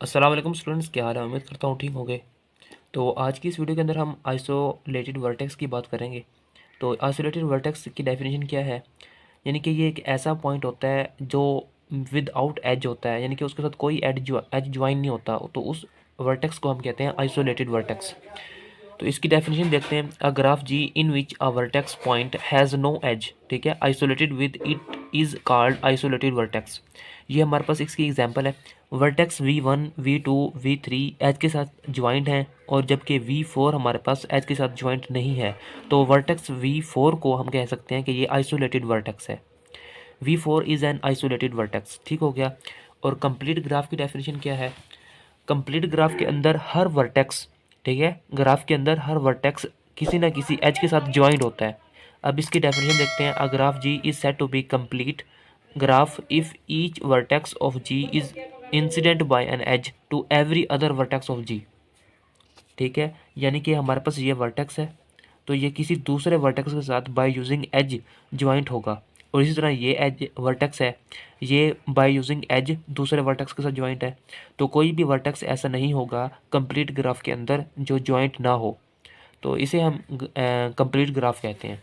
अस्सलाम वालेकुम स्टूडेंट्स, क्या हाल है? उम्मीद करता हूँ ठीक होंगे। तो आज की इस वीडियो के अंदर हम आइसोलेटेड वर्टेक्स की बात करेंगे। तो आइसोलेटेड वर्टेक्स की डेफिनेशन क्या है? यानी कि ये एक ऐसा पॉइंट होता है जो विदाउट एज होता है, यानी कि उसके साथ कोई एज ज्वाइन नहीं होता, तो उस वर्टेक्स को हम कहते हैं आइसोलेटेड वर्टेक्स। तो इसकी डेफिनेशन देखते हैं। A graph G in which a vertex point has no edge, ठीक है, isolated with it is called isolated vertex. ये हमारे पास इसकी एग्जांपल है। Vertex V1 V2 V3 as के साथ ज्वाइंट हैं, और जबकि V4 हमारे पास एज के साथ ज्वाइंट नहीं है, तो वर्टेक्स V4 को हम कह सकते हैं कि ये आइसोलेटेड वर्टेक्स है। V4 is an isolated vertex, ठीक हो गया। और कंप्लीट ग्राफ की डेफिनेशन क्या है? कंप्लीट ग्राफ के अंदर हर वर्टेक्स, ठीक है, ग्राफ के अंदर हर वर्टेक्स किसी ना किसी एज के साथ ज्वाइंट होता है। अब इसकी डेफिनेशन देखते हैं। A graph G is said to be complete graph if each vertex of G is incident by an edge to every other vertex of G, ठीक है। यानी कि हमारे पास ये वर्टेक्स है, तो ये किसी दूसरे वर्टेक्स के साथ बाय यूजिंग एज ज्वाइंट होगा। और इसी तरह ये एज वर्टेक्स है, ये बाय यूजिंग एज दूसरे वर्टेक्स के साथ ज्वाइंट है। तो कोई भी वर्टेक्स ऐसा नहीं होगा कंप्लीट ग्राफ के अंदर जो ज्वाइंट ना हो, तो इसे हम कंप्लीट ग्राफ कहते हैं।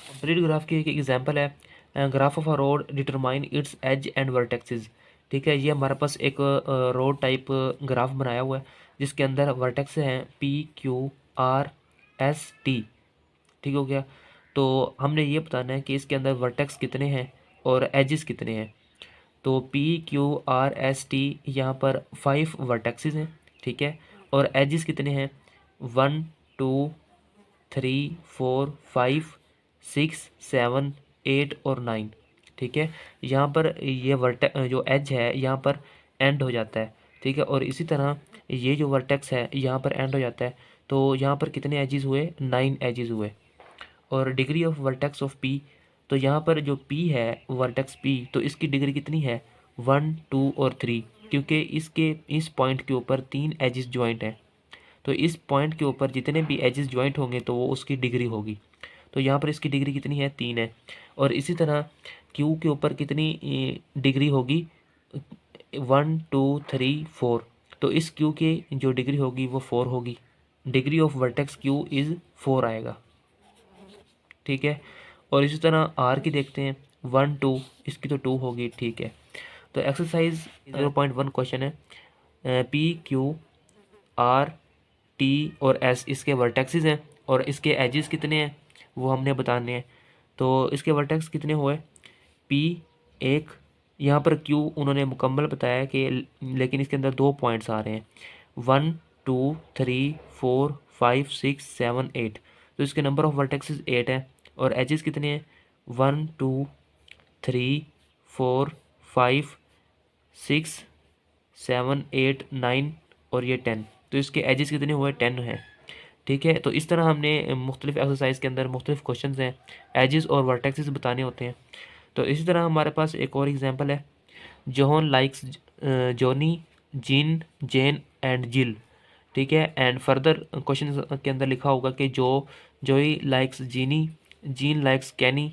कंप्लीट ग्राफ की एक एग्जांपल है graph of a road determine its edge and vertexes, ठीक है। ये हमारे पास एक रोड टाइप ग्राफ बनाया हुआ है, जिसके अंदर वर्टेक्स हैं PQRST, ठीक हो गया। तो हमने ये बताना है कि इसके अंदर वर्टेक्स कितने हैं और एजेस कितने हैं। तो PQRST यहाँ पर 5 वर्टेक्सेस हैं, ठीक है। और एजेस कितने हैं? 1 2 3 4 5 6 7 8 और 9, ठीक है। यहाँ पर ये जो एज है यहाँ पर एंड हो जाता है, ठीक है। और इसी तरह ये जो वर्टेक्स है यहाँ पर एंड हो जाता है। तो यहाँ पर कितने एजेस हुए? 9 एजेस हुए। और degree of vertex of P, तो यहाँ पर जो पी है वर्टेक्स पी, तो इसकी डिग्री कितनी है? 1 2 और 3, क्योंकि इसके इस पॉइंट के ऊपर 3 एजेस ज्वाइंट हैं। तो इस पॉइंट के ऊपर जितने भी एजेस ज्वाइंट होंगे तो वो उसकी डिग्री होगी। तो यहाँ पर इसकी डिग्री कितनी है? 3 है। और इसी तरह क्यू के ऊपर कितनी डिग्री होगी? 1 2 3 4। तो इस क्यू की जो डिग्री होगी वो 4 होगी। Degree of vertex Q is 4 आएगा, ठीक है। और इसी तरह आर की देखते हैं। 1 2, इसकी तो 2 होगी, ठीक है। तो एक्सरसाइज 0.1 क्वेश्चन है। PQRT और S इसके वर्टेक्सेस हैं, और इसके एजेस कितने हैं वो हमने बताने हैं। तो इसके वर्टेक्स कितने हुए? P 1, यहाँ पर Q उन्होंने मुकम्मल बताया कि, लेकिन इसके अंदर 2 पॉइंट्स आ रहे हैं। 1 2 3 4 5 6 7 8, तो इसके नंबर ऑफ वर्टेक्सेस 8 हैं। और एजेस कितने हैं? 1 2 3 4 5 6 7 8 9 और ये 10, तो इसके एजेस कितने हुए? 10 हैं, ठीक है। तो इस तरह हमने मुख्तलिफ एक्सरसाइज के अंदर मुख्तलिफ क्वेश्चन हैं, एजेस और वर्टेक्सेस बताने होते हैं। तो इसी तरह हमारे पास एक और एग्जांपल है। John likes Johnny Jean Jane and Jill, ठीक है। एंड फर्दर क्वेश्चन के अंदर लिखा होगा कि Joey likes Jeannie, Jean likes Kenny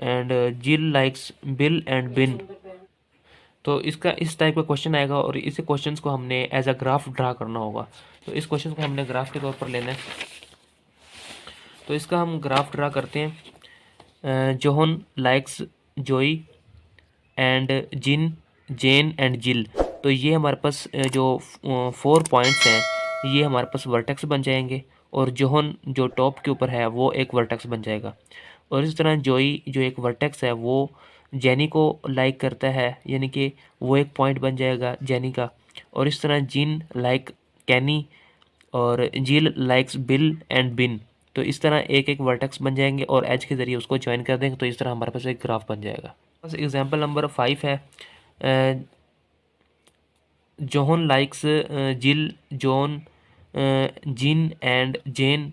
and Jill likes Bill and Ben. तो इसका इस टाइप का क्वेश्चन आएगा, और इस क्वेश्चन को हमने एज अ ग्राफ ड्रा करना होगा। तो इस क्वेश्चन को हमने ग्राफ के तौर पर लेना है। तो इसका हम ग्राफ ड्रा करते हैं। John likes Joey and Jean Jane and Jill, तो ये हमारे पास जो 4 पॉइंट्स हैं ये हमारे पास वर्टेक्स बन जाएंगे। और जोहन जो टॉप के ऊपर है वो एक वर्टेक्स बन जाएगा। और इस तरह जोई जो एक वर्टेक्स है वो जेनी को लाइक करता है, यानी कि वो एक पॉइंट बन जाएगा जेनी का। और इस तरह जिन लाइक कैनी और जिल लाइक्स बिल एंड बिन, तो इस तरह एक एक वर्टेक्स बन जाएंगे और एज के ज़रिए उसको ज्वाइन कर देंगे, तो इस तरह हमारे पास एक ग्राफ बन जाएगा। बस एग्जांपल नंबर 5 है। John likes Jill John Jean and Jane,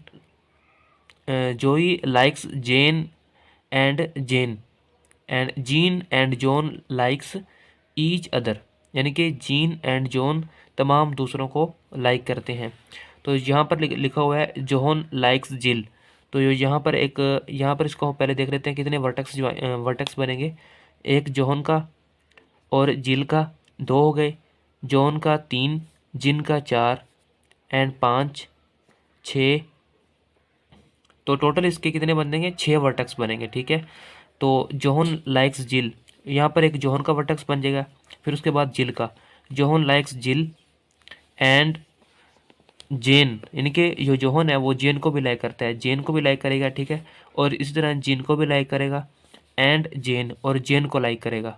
Joey likes Jane and Jane, and Jean and John likes each other, यानी कि जीन एंड जॉन तमाम दूसरों को लाइक करते हैं। तो यहाँ पर लिखा हुआ है जोहन लाइक्स जिल, तो यहाँ पर यहाँ पर इसको पहले देख लेते हैं कितने वर्टेक्स बनेंगे। एक जोहन का और जिल का 2 हो गए, जॉन का 3, जिन का 4 एंड 5 6। तो टोटल इसके कितने बनेंगे? 6 वर्टेक्स बनेंगे, ठीक है। तो जॉन लाइक्स जिल, यहाँ पर एक जॉन का वर्टेक्स बन जाएगा, फिर उसके बाद जिल का, जॉन लाइक्स जिल एंड जेन, यानी कि जो जोहन है वो जेन को भी लाइक करता है, जेन को भी लाइक करेगा, ठीक है। और इसी तरह जिन को भी लाइक करेगा एंड जेन, और जेन को लाइक करेगा।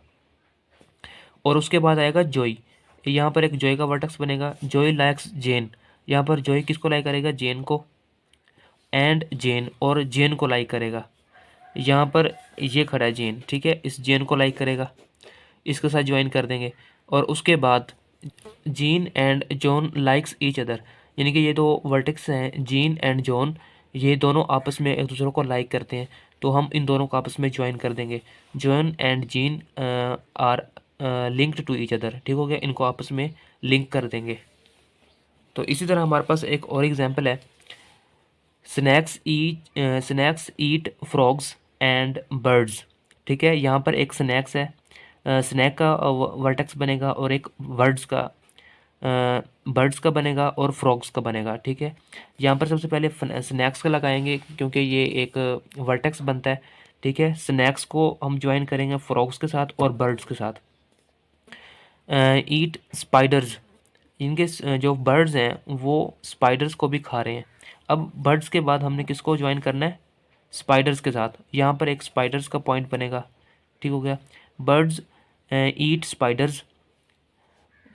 और उसके बाद आएगा जॉय, यहाँ पर एक जॉय का वर्टेक्स बनेगा, जॉय लाइक्स जेन, यहाँ पर जॉय किसको लाइक करेगा? जेन को एंड जेन, और जेन को लाइक करेगा। यहाँ पर ये खड़ा है जेन, ठीक है, इस जेन को लाइक करेगा, इसके साथ ज्वाइन कर देंगे। और उसके बाद gene and John likes each other, यानी कि ये दो वर्टेक्स हैं जीन एंड जॉन, ये दोनों आपस में एक दूसरे को लाइक करते हैं, तो हम इन दोनों को आपस में ज्वाइन कर देंगे। John and Jean are linked to each other, ठीक हो गया, इनको आपस में लिंक कर देंगे। तो इसी तरह हमारे पास एक और एग्जांपल है, snacks eat frogs and birds, ठीक है। यहाँ पर एक स्नैक्स है, स्नैक का वर्टेक्स बनेगा, और एक बर्ड्स का बनेगा और फ्रॉग्स का बनेगा, ठीक है। यहाँ पर सबसे पहले स्नैक्स का लगाएंगे क्योंकि ये एक वर्टेक्स बनता है, ठीक है। स्नैक्स को हम ज्वाइन करेंगे फ्रॉग्स के साथ और बर्ड्स के साथ। ईट स्पाइडर्स, इनके जो बर्ड्स हैं वो स्पाइडर्स को भी खा रहे हैं। अब बर्ड्स के बाद हमने किसको ज्वाइन करना है? स्पाइडर्स के साथ। यहाँ पर एक स्पाइडर्स का पॉइंट बनेगा, ठीक हो गया। Birds eat spiders,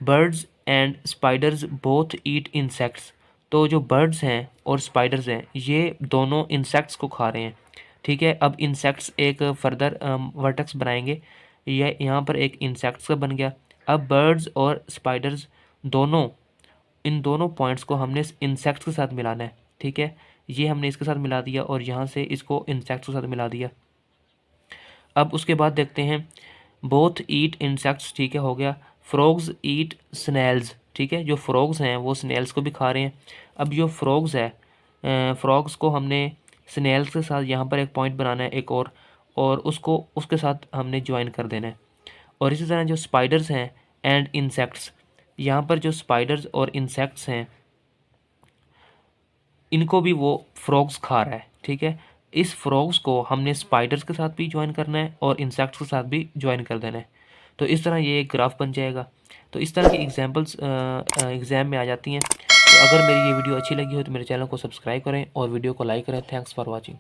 birds and spiders both eat insects, तो जो बर्ड्स हैं और स्पाइडर्स हैं ये दोनों इंसेक्ट्स को खा रहे हैं, ठीक है। अब इंसेक्ट्स एक फर्दर वर्टेक्स बनाएंगे, ये यहाँ पर एक इंसेक्ट्स का बन गया। अब बर्ड्स और स्पाइडर्स दोनों, इन दोनों पॉइंट्स को हमने इंसेक्ट्स के साथ मिलाना है, ठीक है। ये हमने इसके साथ मिला दिया और यहाँ से इसको इंसेक्ट्स के साथ मिला दिया। अब उसके बाद देखते हैं, बोथ ईट इंसेक्ट्स, ठीक है, हो गया। फ्रॉग्स ईट स्नेल्स, ठीक है, जो फ्रॉग्स हैं वो स्नेल्स को भी खा रहे हैं। अब जो फ्रॉग्स है, फ्रॉग्स को हमने स्नेल्स के साथ यहाँ पर एक पॉइंट बनाना है एक और उसको उसके साथ हमने ज्वाइन कर देना है। और इसी तरह जो स्पाइडर्स हैं एंड इंसेक्ट्स, यहाँ पर जो स्पाइडर्स और इंसेक्ट्स हैं इनको भी वो फ्रॉग्स खा रहा है, ठीक है। इस फ्रॉग्स को हमने स्पाइडर्स के साथ भी ज्वाइन करना है और इंसेक्ट्स के साथ भी ज्वाइन कर देना है। तो इस तरह ये एक ग्राफ बन जाएगा। तो इस तरह की एग्जांपल्स एग्ज़ाम में आ जाती हैं। तो अगर मेरी ये वीडियो अच्छी लगी हो तो मेरे चैनल को सब्सक्राइब करें और वीडियो को लाइक करें। Thanks for watching.